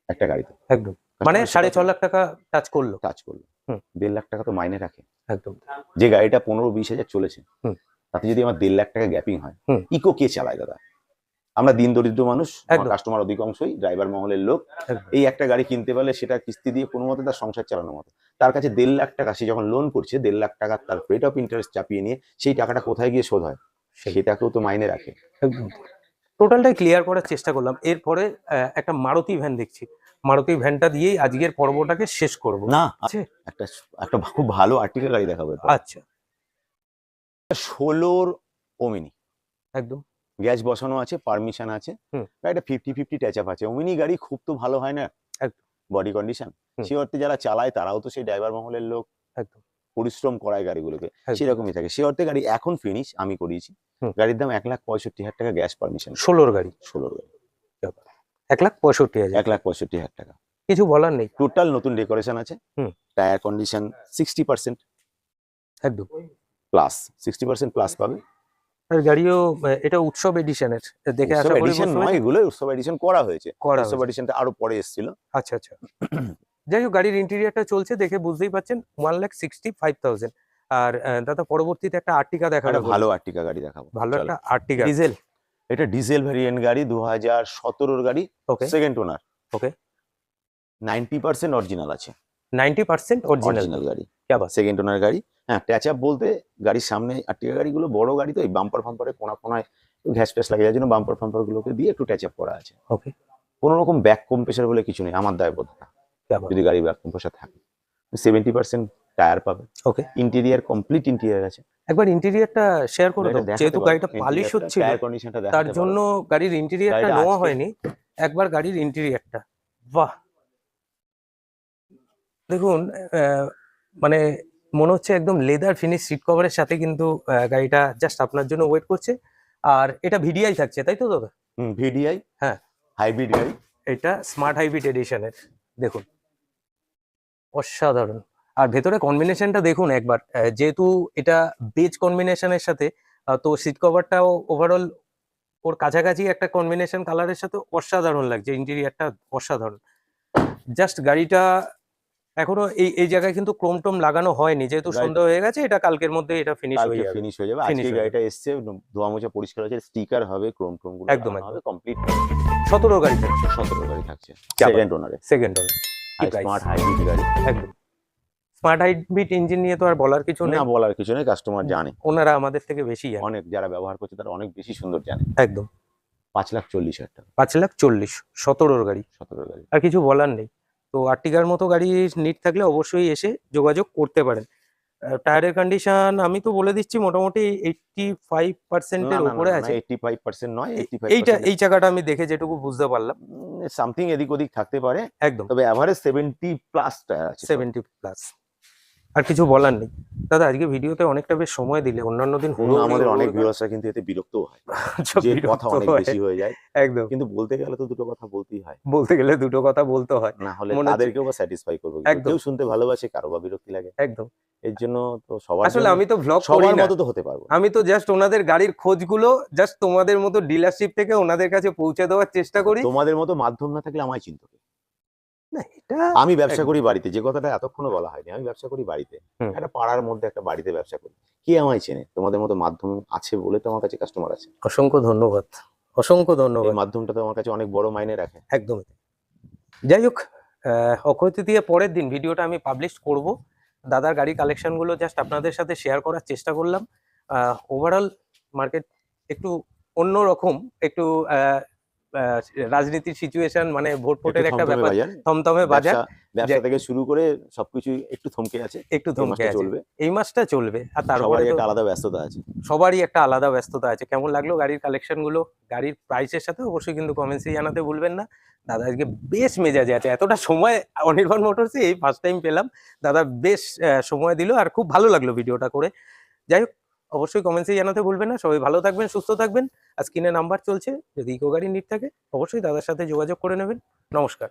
একটা গাড়িতে। একদম। মানে 6.5 লাখ টাকা টাচ করলো। টাচ করলো। হুম। 1.5 লাখ টাকা তো মাইনে রাখে। একদম। যে গাড়িটা 15-20 হাজার চলেছে, হুম। তাতে যদি আমার 1.5 লাখ টাকা গ্যাপিং হয়, হুম। ইকো কে চালায় দাদা? আমরা দিন দরিদ্র মানুষ, আমার একদম। কাস্টমার অধিকাংশই ড্রাইভার মহলের লোক। একদম। এই একটা গাড়ি কিনতে পারলে সেটা কিস্তি দিয়ে কোনো মতে তার সংসার চালানোর মতো। তার কাছে 1.5 লাখ টাকা, সে যখন লোন করছে 1.5 লাখ টাকা তার রেট অফ ইন্টারেস্ট চাপিয়ে নিয়ে সেই টাকাটা কোথায় গিয়ে শোধ হয়, সেটাকেও তো মাইনে রাখে। একদম। টোটালটাই ক্লিয়ার করার চেষ্টা করলাম। এরপরে একটা মারুতি ভ্যান দেখছি। মারুতি ভ্যানটা দিয়েই আজকের পর্বটাকে শেষ করব। না, আছে? একটা একটা খুব ভালো আর্টিকেল গাড়ি দেখাবো এরপর। আচ্ছা। 16-র ওমিনি, একদম। গ্যাস বসানো আছে, পারমিশন আছে, হুম। গাড়িটা 50-50 টাচ আপ আছে। ওমিনি গাড়ি খুব তো ভালো হয় না একদম। বডি কন্ডিশন, হুম। সে অর্থে যারা চালায় তারাও তো সেই ড্রাইভার মহলের লোক, একদম। পরিশ্রম করায় গাড়িগুলোকে, একদম। সেরকমই থাকে। সে অর্থে গাড়ি এখন ফিনিশ আমি করিয়েছি। হুম। গাড়ির দাম 1,65,000 টাকা গ্যাস পারমিশন। 16-র গাড়ি। 16-র গাড়ি 1,65,000। 1,65,000 টাকা। কিছু বলার নেই। টোটাল নতুন ডেকোরেশন আছে, হুম। টায়ার কন্ডিশন 60% একদম। প্লাস, 60% প্লাস পাবে। আর গাড়িও এটা উৎসব এডিশনের। দেখে উৎসব আশা করি এডিশন বুঝতে নয়, পেরেছেন? এগুলো উৎসব এডিশন করা হয়েছে। করা উৎসব হয়েছে। এডিশনটা আরো পরে এসেছিল। আচ্ছা, আচ্ছা। যাই হোক, গাড়ির ইন্টেরিয়রটা চলছে দেখে বুঝতেই পারছেন 1,65,000। আর দাদা পরবর্তীতে একটা আর্টিকা দেখাবে একটা ভালো বলেছেন। আর্টিকা গাড়ি দেখাবো। ভালো চলো। একটা আর্টিকা ডিজেল। এটা ডিজেল ভেরিয়েন্ট গাড়ি, 2017-র গাড়ি, ওকে। সেকেন্ড ওনার, ওকে। 90% অরিজিনাল আছে। 90% অরিজিনাল অরিজিনাল গাড়ি, কি আবার সেকেন্ড ওনার গাড়ি। হ্যাঁ, ট্যাচ আপ বলতে গাড়ির সামনে আর্টিকা গাড়িগুলো বড় গাড়ি তো, এই বাম্পার ফাম্পারে কোনা কোনায় ঘ্যাস ফ্যাস লাগে, যার জন্য বাম্পার ফাম্পার গুলোকে দিয়ে একটু ট্যাচ আপ করা আছে। ওকে। কোনো রকম ব্যাক কম্প্রেসার বলে কিছু নেই আমার দায়বদ্ধতা, কি আবার যদি গাড়ি ব্যাক কম্প্রেসার থাকে। 70% টায়ার পাবে। ওকে। ইন্টেরিয়ার কমপ্লিট ইন্টেরিয়ার আছে। একবার ইন্টেরিয়রটা শেয়ার করে দাও। গাড়িটা দেখাতে যেহেতু পারো, গাড়িটা পালিশ interior-টা, হচ্ছিল টায়ার কন্ডিশনটা তার দেখাতে পারো। জন্য গাড়ির ইন্টেরিয়রটা গাড়িটা নেওয়া আজকে- হয়নি। একবার গাড়ির ইন্টেরিয়রটা, বাহ! দেখুন, মানে মনে হচ্ছে একদম লেদার ফিনিশ সিট কভারের সাথে কিন্তু গাড়িটা জাস্ট আপনার জন্য ওয়েট করছে। আর এটা ভিডিআই থাকছে, তাই তো দাদা? ভিডিআই, হ্যাঁ। হাইব্রিড গাড়ি। এটা স্মার্ট হাইব্রিড এডিশনের। দেখুন, অসাধারণ। আর ভেতরে কম্বিনেশনটা দেখুন একবার। যেহেতু এটা বেজ কম্বিনেশনের সাথে, তো সিট কভারটাও ওভারঅল ওর কাছাকাছি একটা কম্বিনেশন কালারের সাথে অসাধারণ লাগছে। ইন্টেরিয়রটা অসাধারণ। জাস্ট গাড়িটা এখনো এই জায়গায় কিন্তু ক্রোম টোম লাগানো হয়নি, যেহেতু Right. সন্ধ্যা হয়ে গেছে, এটা কালকের মধ্যে এটা ফিনিশ হয়ে কালকে যাবে। ফিনিশ হয়ে যাবে। Finish আজকে হয়ে গাড়িটা এসছে, ধোয়া মোছা পরিষ্কার হয়েছে, স্টিকার হবে, ক্রোম গুলো একদম, লাগানো হবে, একদম। কমপ্লিট 17 গাড়ি থাকছে, 17 গাড়ি থাকছে, যা সেকেন্ড ওনারে, সেকেন্ড ওনার। কি প্রাইস? স্মার্ট হাইব্রিড গাড়ি। একদম স্মার্ট হাইব্রিড ইঞ্জিন নিয়ে তো আর বলার কিছু নেই, না বলার কিছু নেই, কাস্টমার জানে, ওনারা আমাদের থেকে বেশি জানে। অনেক যারা ব্যবহার করছে তারা অনেক বেশি সুন্দর জানে। একদম 5,40,000 টাকা 5,40,000, 17 গাড়ি, 17 গাড়ি। আর কিছু বলার নেই। তো আর্টিগার মতো গাড়ি নিট থাকলে অবশ্যই এসে যোগাযোগ করতে পারেন। টায়ারের কন্ডিশন আমি তো বলে দিচ্ছি মোটামুটি 85% না এর না না উপরে না, আছে। 85% নয়, এইটা 85% এই জায়গাটা আমি দেখে যেটুকু বুঝতে পারলাম। সামথিং এদিক ওদিক থাকতে পারে, একদম তবে এভারেজ 70+ টায়ার আছে। 70+। আর কিছু বলার নেই। দাদা আজকে ভিডিওতে অনেকটা বেশ সময় দিলে, অন্যান্য দিন আমাদের অনেক ভিউয়ার্সরা কিন্তু এতে বিরক্তও হয়, যে কথা অনেক বেশি হয়ে যায়, একদম কিন্তু বলতে গেলে তো দুটো কথা বলতেই হয়, বলতে গেলে দুটো কথা বলতে হয়, না হলে মনে হচ্ছে- তাদেরকেও বা স্যাটিসফাই করবো কি করে? একদম। কেউ শুনতে ভালোবাসে, কারো বা বিরক্তি লাগে, একদম। এর জন্য তো সবার আসলে জন্য আমি তো ভ্লগ করি সবার না, মতো তো হতে পারবো না। আমি তো জাস্ট ওনাদের গাড়ির খোঁজগুলো জাস্ট তোমাদের মতো ডিলারশিপ থেকে ওনাদের কাছে পৌঁছে দেওয়ার চেষ্টা করি। তোমাদের মতো মাধ্যম না থাকলে আমায় চিনতো কে? না এটা আমি ব্যবসা একদম। করি বাড়িতে, যে কথাটা এতক্ষণও বলা হয়নি, আমি ব্যবসা করি বাড়িতে, হুম। একটা পাড়ার মধ্যে একটা বাড়িতে ব্যবসা করি, কে আমায় চেনে? তোমাদের মতো মাধ্যম আছে বলে তো আমার কাছে কাস্টমার আছে, অসংখ্য ধন্যবাদ, অসংখ্য এই ধন্যবাদ। মাধ্যমটা তো আমার কাছে অনেক বড় মাইনে রাখে। একদমই। যাই হোক, অক্ষয় তৃতীয়া পরের দিন ভিডিওটা আমি পাবলিশ করব। দাদার গাড়ি কালেকশনগুলো জাস্ট আপনাদের সাথে শেয়ার করার চেষ্টা করলাম। ওভারঅল মার্কেট একটু অন্যরকম, একটু রাজনীতির সিচুয়েশন, মানে ভোট ফোটের একটু একটা থমথমে ব্যাপার, বাজার, থমথমে বাজার, ব্যবসা থেকে শুরু করে সবকিছু একটু থমকে আছে, একটু এই থমকে মাসটা আছে। চলবে, এই মাসটা চলবে, আর তারপরে সবারই তো একটা আলাদা ব্যস্ততা আছে। সবারই একটা আলাদা ব্যস্ততা আছে। কেমন লাগলো গাড়ির কালেকশনগুলো, গাড়ির প্রাইসের সাথে অবশ্যই কিন্তু কমেন্টসে জানাতে ভুলবেন না। দাদা আজকে বেশ মেজাজে আছে, এতটা সময় অনির্বাণ মোটরসে এই ফার্স্ট টাইম পেলাম। দাদা বেশ সময় দিল, আর খুব ভালো লাগলো ভিডিওটা করে। যাই হোক, অবশ্যই কমেন্টসে জানাতে ভুলবেন না। সবাই ভালো থাকবেন, সুস্থ থাকবেন। আর স্ক্রিনে নাম্বার চলছে, যদি ইকো গাড়ি নিট থাকে অবশ্যই দাদার সাথে যোগাযোগ করে নেবেন। নমস্কার।